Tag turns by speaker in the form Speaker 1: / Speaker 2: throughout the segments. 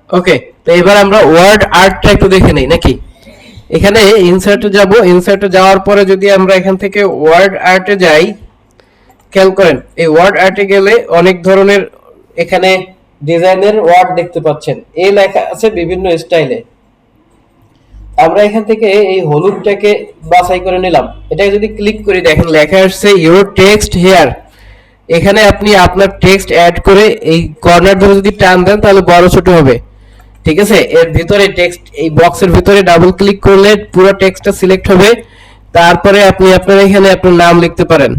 Speaker 1: ওকে, তো এবার আমরা ওয়ার্ড আর্টটা একটু দেখে নেই নাকি। এখানে ইনসার্টে যাব, ইনসার্টে যাওয়ার পরে যদি আমরা এখান থেকে ওয়ার্ড আর্টে যাই, খেয়াল করেন এই ওয়ার্ড আর্টে গেলে অনেক ধরনের এখানে ডিজাইনের ওয়ার্ড দেখতে পাচ্ছেন, এই লেখা আছে বিভিন্ন স্টাইলে। আমরা এখান থেকে এই হলুদটাকে বাছাই করে নিলাম, এটাকে যদি ক্লিক করি দেখেন লেখা আসছে ইউর টেক্সট হেয়ার। এখানে আপনি আপনার টেক্সট অ্যাড করে এই কর্নার ধরে যদি টান দেন তাহলে বড় ছোট হবে, ঠিক আছে। এর ভিতরে টেক্সট, এই বক্সের ভিতরে ডাবল ক্লিক করলে পুরো টেক্সটটা সিলেক্ট হবে। তারপরে আপনি আপনার এখানে আপনার নাম লিখতে পারেন।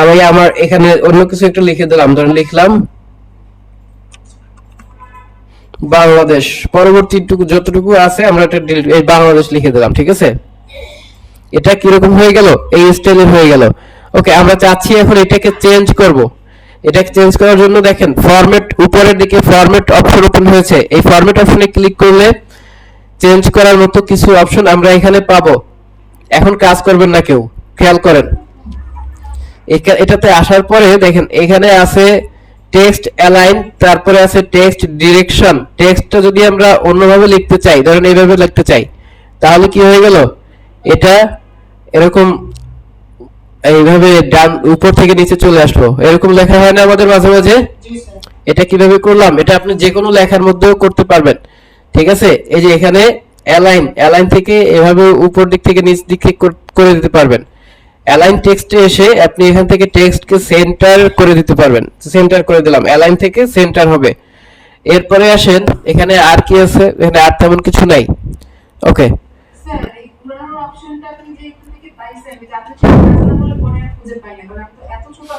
Speaker 1: আমি আমার এখানে অন্য কিছু একটা লিখে দিলাম, ধরেন লিখলাম বাংলাদেশ। পরবর্তী যতটুকু আছে আমরা এটা এই বাংলাদেশ লিখে দিলাম, ঠিক আছে। এটা কিরকম হয়ে গেল, এই স্টাইলের হয়ে গেল। ওকে, আমরা চাচ্ছি এখন এটাকে চেঞ্জ করব। এটাকে চেঞ্জ করার জন্য দেখেন ফরম্যাট, উপরের দিকে ফরম্যাট অপশন ওপেন হয়েছে, এই ফরম্যাট অপশনে ক্লিক করলে চেঞ্জ করার মতো কিছু অপশন আমরা এখানে পাবো। এখন কাজ করবেন না কেউ, খেয়াল করেন এটাতে আসার পরে দেখেন এখানে আছে টেক্সট অ্যালাইন, তারপরে আছে টেক্সট ডিরেকশন। টেক্সটটা যদি আমরা অন্যভাবে লিখতে চাই, ধরেন এইভাবে লিখতে চাই, তাহলে কি হয়ে গেল, এটা এরকম এইভাবে ডান উপর থেকে নিচে চলে আসলো, এরকম লেখা হয় না আমাদের মাঝে মাঝে। এটা কিভাবে করলাম, এটা আপনি যে কোনো লেখার মধ্যেও করতে পারবেন, ঠিক আছে। এই যে এখানে অ্যালাইন, অ্যালাইন থেকে এভাবে উপর দিক থেকে নিচ দিকে করে দিতে পারবেন। অ্যালাইন টেক্সটে এসে আপনি এখান থেকে টেক্সটকে সেন্টার করে দিতে পারবেন। সেন্টার করে দিলাম, অ্যালাইন থেকে সেন্টার হবে। এরপরে আসেন এখানে আর কি আছে, এখানে আর তেমন কিছু নাই। ওকে,
Speaker 2: স্যার এই ঘোরানোর অপশনটা আপনি যে এখান থেকে পাইছেন, যে আপনি না বলে পরে আর খুঁজে পাই না, কারণ আমি তো এত ছোট।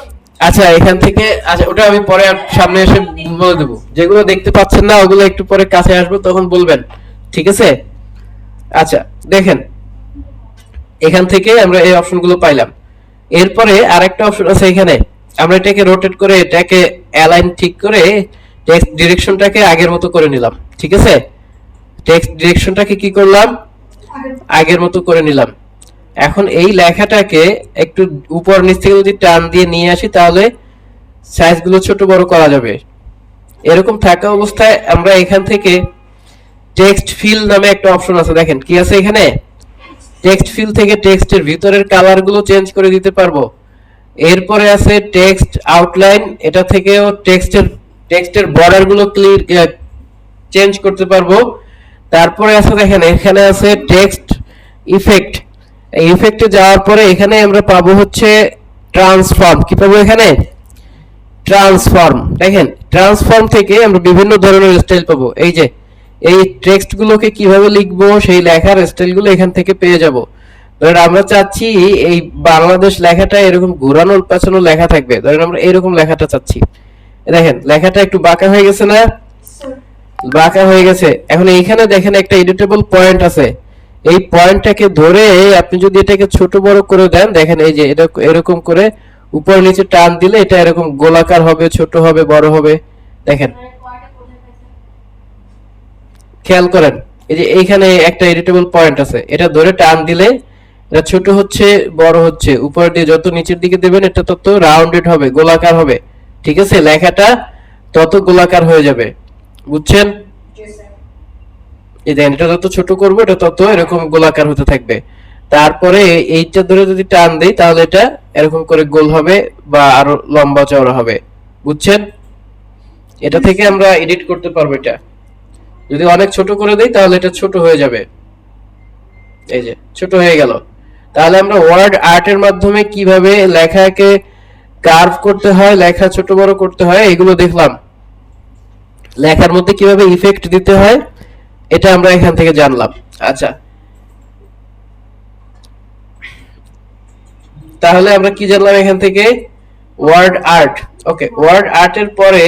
Speaker 1: আচ্ছা এখান থেকে, আচ্ছা ওটা আমি পরে সামনে এসে বলে দেবো। যেগুলো দেখতে পাচ্ছেন না ওগুলো একটু পরে কাছে আসবো তখন বলবেন, ঠিক আছে। আচ্ছা দেখেন এখান থেকে আমরা এই অপশনগুলো পাইলাম। এরপরে আরেকটা অপশন আছে এখানে, আমরা এটাকে রোটেট করে এটাকে অ্যালাইন ঠিক করে টেক্সট ডিরেকশনটাকে আগের মতো করে নিলাম, ঠিক আছে। টেক্সট ডিরেকশনটাকে কি করলাম, আগের মতো করে নিলাম। এখন এই লেখাটাকে একটু উপর নিচ থেকে যদি টান দিয়ে নিয়ে আসি তাহলে সাইজগুলো ছোট বড় করা যাবে। এরকম থাকা অবস্থায় আমরা এখান থেকে টেক্সট ফিল নামে একটা অপশন আছে, দেখেন কি আছে এখানে। টেক্সট ফিল থেকে টেক্সটের ভিতরের কালারগুলো চেঞ্জ করে দিতে পারবো। এরপরে আছে টেক্সট আউটলাইন, এটা থেকেও টেক্সটের বর্ডারগুলো ক্লিয়ার চেঞ্জ করতে পারবো। তারপরে আছে দেখেন এখানে আছে টেক্সট ইফেক্ট। এই ইফেক্টে যাওয়ার পরে এখানে আমরা পাবো হচ্ছে ট্রান্সফর্ম। কি পাবো এখানে, ট্রান্সফর্ম। দেখেন ট্রান্সফর্ম থেকে আমরা বিভিন্ন ধরনের স্টাইল পাবো। এই যে এই টেক্সট গুলোকে কিভাবে লিখবো সেই লেখার স্টাইলগুলো এখান থেকে পেয়ে যাব। ধরেন আমরা চাচ্ছি এই বাংলাদেশ লেখাটা এরকম ঘোরানো পেছানো লেখা থাকবে, ধরেন আমরা এরকম লেখাটা চাচ্ছি। দেখেন লেখাটা একটু বাঁকা হয়ে গেছে না, বাঁকা হয়ে গেছে। এখন এইখানে দেখেন একটা এডিটেবল পয়েন্ট আছে, এই পয়েন্টটাকে ধরে আপনি যদি এটাকে ছোট বড় করে দেন, দেখেন এই যে এটা এরকম করে উপর নিচে টান দিলে এটা এরকম গোলাকার হবে, ছোট হবে, বড় হবে। দেখেন খেয়াল করেন এই যে এইখানে একটা এডিটেবল পয়েন্ট আছে, এটা ধরে টান দিলে এটা ছোট হচ্ছে, বড় হচ্ছে। উপর দিয়ে যত নিচের দিকে দেবেন এটা তত রাউন্ডেড হবে, গোলাকার হবে, ঠিক আছে। লেখাটা তত গোলাকার হয়ে যাবে, বুঝছেন। এই দেখেন এটা যত ছোট করবো এটা তত এরকম গোলাকার হতে থাকবে। তারপরে এইটা ধরে যদি টান দেই তাহলে এটা এরকম করে গোল হবে বা আরো লম্বা চওড়া হবে, বুঝছেন। এটা থেকে আমরা এডিট করতে পারবো। এটা যদি অনেক ছোট করে দেই তাহলে এটা ছোট হয়ে যাবে, এই যে ছোট হয়ে গেল। তাহলে আমরা ওয়ার্ড আর্টের মাধ্যমে কিভাবে লেখাকে কার্ভ করতে হয়, লেখা ছোট বড় করতে হয় এগুলো দেখলাম। লেখার মধ্যে কিভাবে ইফেক্ট দিতে হয় এটা আমরা এখান থেকে জানলাম। আচ্ছা তাহলে আমরা কি জানলাম এখান থেকে, ওয়ার্ড আর্ট। ওকে, ওয়ার্ড আর্টের পরে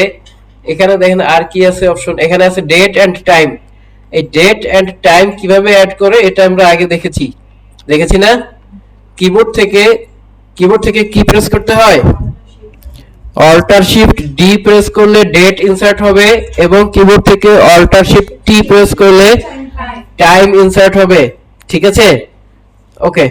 Speaker 1: এখানে দেখেন আর কি আছে অপশন, এখানে আছে ডেট এন্ড টাইম। এই ডেট এন্ড টাইম কিভাবে অ্যাড করে এটা আমরা আগে দেখেছি না। কিবোর্ড থেকে কি প্রেস করতে হয়, অল্টার শিফট ডি প্রেস করলে ডেট ইনসার্ট হবে, এবং কিবোর্ড থেকে অল্টার শিফট টি প্রেস করলে টাইম ইনসার্ট হবে, ঠিক আছে। ওকে।